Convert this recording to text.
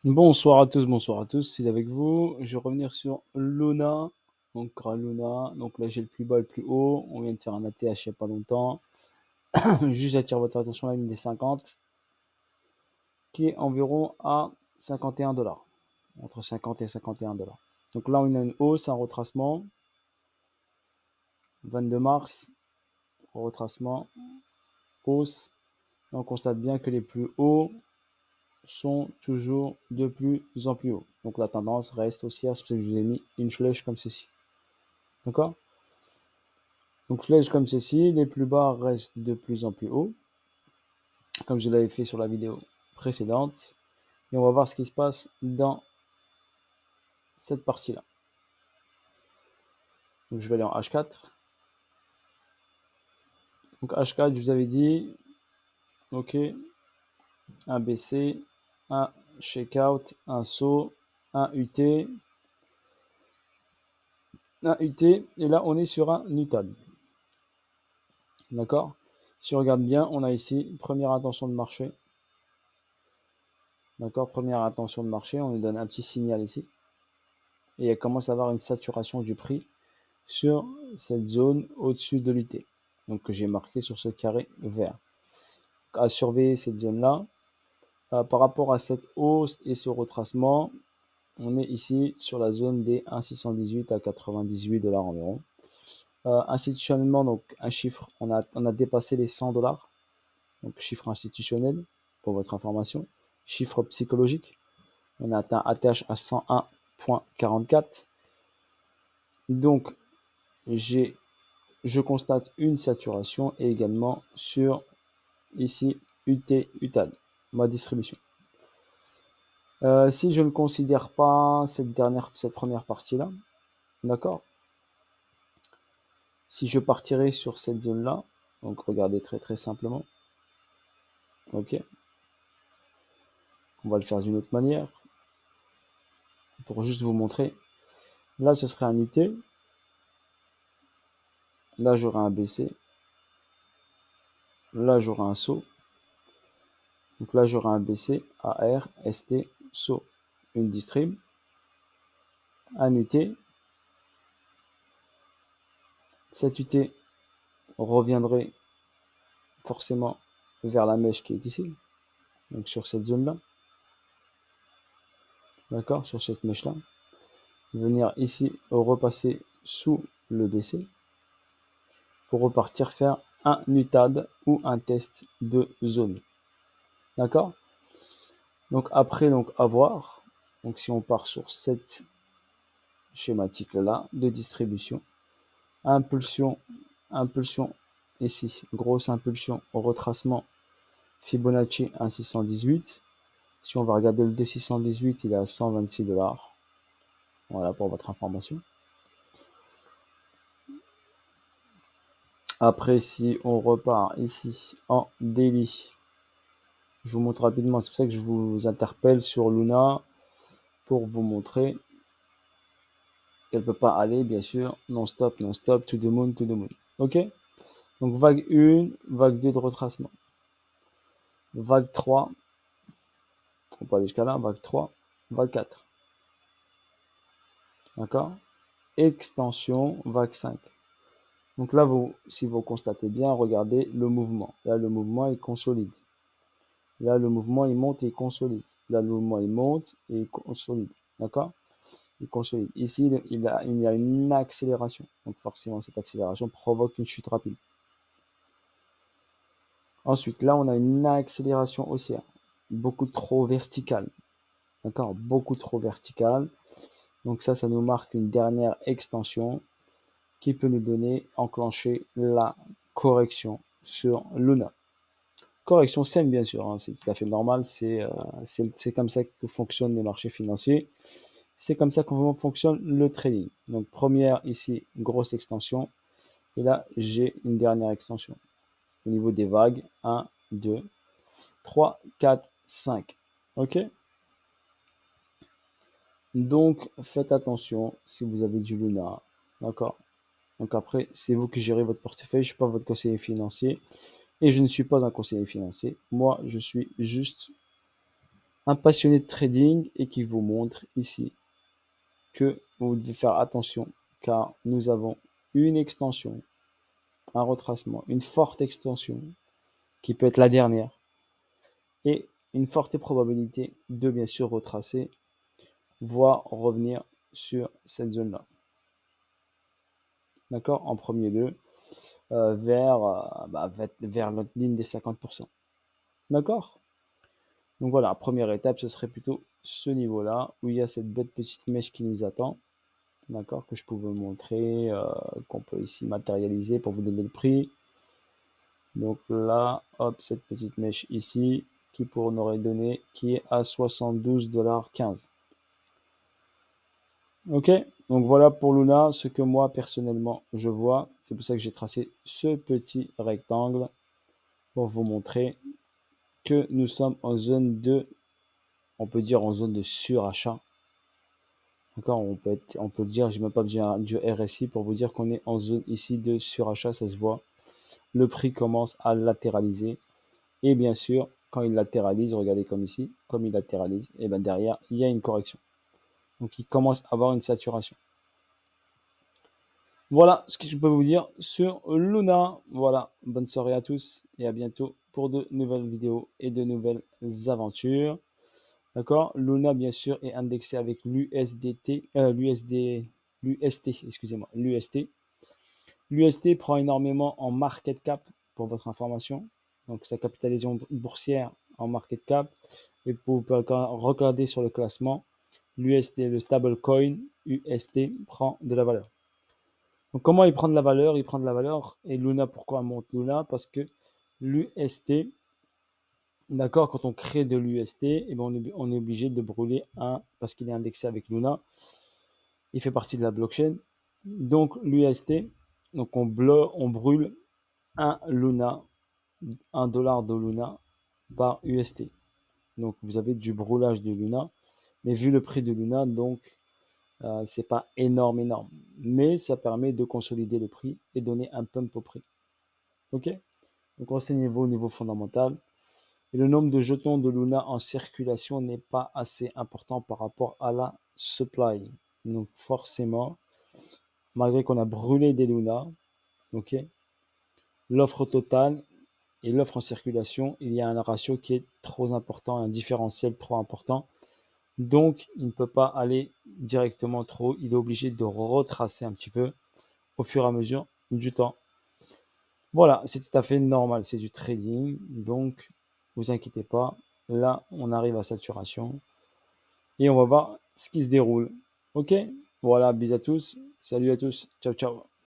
Bonsoir à tous, c'est avec vous. Je vais revenir sur Luna. Donc, Luna. Donc là, j'ai le plus bas et le plus haut. On vient de faire un ATH il n'y a pas longtemps. Juste, j'attire votre attention à la ligne des 50, qui est environ à 51 dollars. Entre 50 et 51 dollars. Donc là, on a une hausse, un retracement. 22 mars, retracement, hausse. Et on constate bien que les plus hauts sont toujours de plus en plus hauts. Donc la tendance reste haussière, c'est pour ça que je vous ai mis une flèche comme ceci. D'accord? Donc flèche comme ceci, les plus bas restent de plus en plus haut, comme je l'avais fait sur la vidéo précédente. Et on va voir ce qui se passe dans cette partie-là. Donc je vais aller en H4. Donc H4, je vous avais dit, ok, un BC, un checkout, un saut, un UT, un UT, et là on est sur un UTAD. D'accord? Si on regarde bien, on a ici première intention de marché. D'accord? Première intention de marché, on nous donne un petit signal ici. Et il commence à avoir une saturation du prix sur cette zone au-dessus de l'UT. Donc que j'ai marqué sur ce carré vert. À surveiller cette zone-là. Par rapport à cette hausse et ce retracement, on est ici sur la zone des 1,618 à 98 dollars environ. Institutionnellement, donc un chiffre, on a dépassé les 100 dollars. Donc chiffre institutionnel, pour votre information. Chiffre psychologique, on a atteint ATH à 101,44. Donc je constate une saturation et également sur ici UT UTAD, ma distribution. Si je ne considère pas cette première partie-là, d'accord. Si je partirais sur cette zone-là, donc regardez très très simplement, ok. On va le faire d'une autre manière pour juste vous montrer. Là, ce serait un UT. Là, j'aurai un BC. Là, j'aurai un saut. Donc là, j'aurai un BC, AR, ST, saut, une distrib, un UT. Cet UT reviendrait forcément vers la mèche qui est ici, donc sur cette zone-là, d'accord, sur cette mèche-là. Venir ici, repasser sous le BC pour repartir faire un UTAD ou un test de zone, d'accord. Donc après, donc à voir. Donc si on part sur cette schématique-là de distribution, impulsion, impulsion ici, grosse impulsion au retracement Fibonacci 1,618. Si on va regarder le D618, il est à 126 dollars. Voilà pour votre information. Après, si on repart ici en daily, je vous montre rapidement. C'est pour ça que je vous interpelle sur Luna pour vous montrer qu'elle ne peut pas aller, bien sûr, non-stop, non-stop, to the moon, to the moon. Ok. Donc vague 1, vague 2 de retracement. Vague 3, on peut aller jusqu'à là, vague 3, vague 4. D'accord. Extension, vague 5. Donc là, si vous constatez bien, regardez le mouvement. Là, le mouvement, il consolide. Là, le mouvement, il monte et il consolide. Là, le mouvement, il monte et il consolide. D'accord? Il consolide. Ici, il y a une accélération. Donc forcément, cette accélération provoque une chute rapide. Ensuite, là, on a une accélération haussière. Beaucoup trop verticale. D'accord? Beaucoup trop verticale. Donc ça nous marque une dernière extension qui peut nous donner, enclencher la correction sur Luna. Correction saine, bien sûr, hein, c'est tout à fait normal, c'est comme ça que fonctionnent les marchés financiers, c'est comme ça que fonctionne le trading. Donc première ici, grosse extension, et là j'ai une dernière extension. Au niveau des vagues, 1, 2, 3, 4, 5. Ok. Donc faites attention si vous avez du Luna, d'accord. Donc après, c'est vous qui gérez votre portefeuille, je ne suis pas votre conseiller financier, et je ne suis pas un conseiller financier. Moi, je suis juste un passionné de trading et qui vous montre ici que vous devez faire attention car nous avons une extension, un retracement, une forte extension qui peut être la dernière et une forte probabilité de bien sûr retracer, voire revenir sur cette zone-là. D'accord? En premier lieu, vers notre ligne des 50%. D'accord? Donc voilà, première étape, ce serait plutôt ce niveau-là, où il y a cette belle petite mèche qui nous attend, d'accord, que je peux vous montrer, qu'on peut ici matérialiser pour vous donner le prix. Donc là, hop, cette petite mèche ici, qui pour nous aurait donné, qui est à 72,15 $. Ok, donc voilà pour Luna, ce que moi personnellement je vois. C'est pour ça que j'ai tracé ce petit rectangle pour vous montrer que nous sommes en zone de, on peut dire en zone de surachat. D'accord, on peut dire, j'ai même pas besoin du RSI pour vous dire qu'on est en zone ici de surachat, ça se voit. Le prix commence à latéraliser. Et bien sûr, quand il latéralise, regardez comme ici, comme il latéralise, et bien derrière, il y a une correction. Donc il commence à avoir une saturation. Voilà ce que je peux vous dire sur Luna. Voilà, bonne soirée à tous et à bientôt pour de nouvelles vidéos et de nouvelles aventures. D'accord? Luna, bien sûr, est indexé avec l'UST, excusez-moi, l'UST. L'UST prend énormément en market cap, pour votre information. Donc, sa capitalisation boursière en market cap. Et vous pouvez regarder sur le classement, l'UST, le stablecoin UST, prend de la valeur. Donc, comment il prend de la valeur? Il prend de la valeur. Et Luna, pourquoi monte Luna? Parce que l'UST, d'accord, quand on crée de l'UST, eh ben on est obligé de brûler parce qu'il est indexé avec Luna. Il fait partie de la blockchain. Donc l'UST, donc on brûle un Luna, $1 de Luna par UST. Donc vous avez du brûlage de Luna. Mais vu le prix de Luna, donc c'est pas énorme. Mais ça permet de consolider le prix et donner un pump au prix. Ok? Donc renseignez-vous au niveau fondamental. Et le nombre de jetons de Luna en circulation n'est pas assez important par rapport à la supply. Donc forcément, malgré qu'on a brûlé des Luna, ok, l'offre totale et l'offre en circulation, il y a un ratio qui est trop important, un différentiel trop important. Donc il ne peut pas aller directement trop, il est obligé de retracer un petit peu au fur et à mesure du temps. Voilà, c'est tout à fait normal, c'est du trading, donc vous inquiétez pas. Là, on arrive à saturation et on va voir ce qui se déroule. Ok? Voilà, bisous à tous. Salut à tous. Ciao, ciao.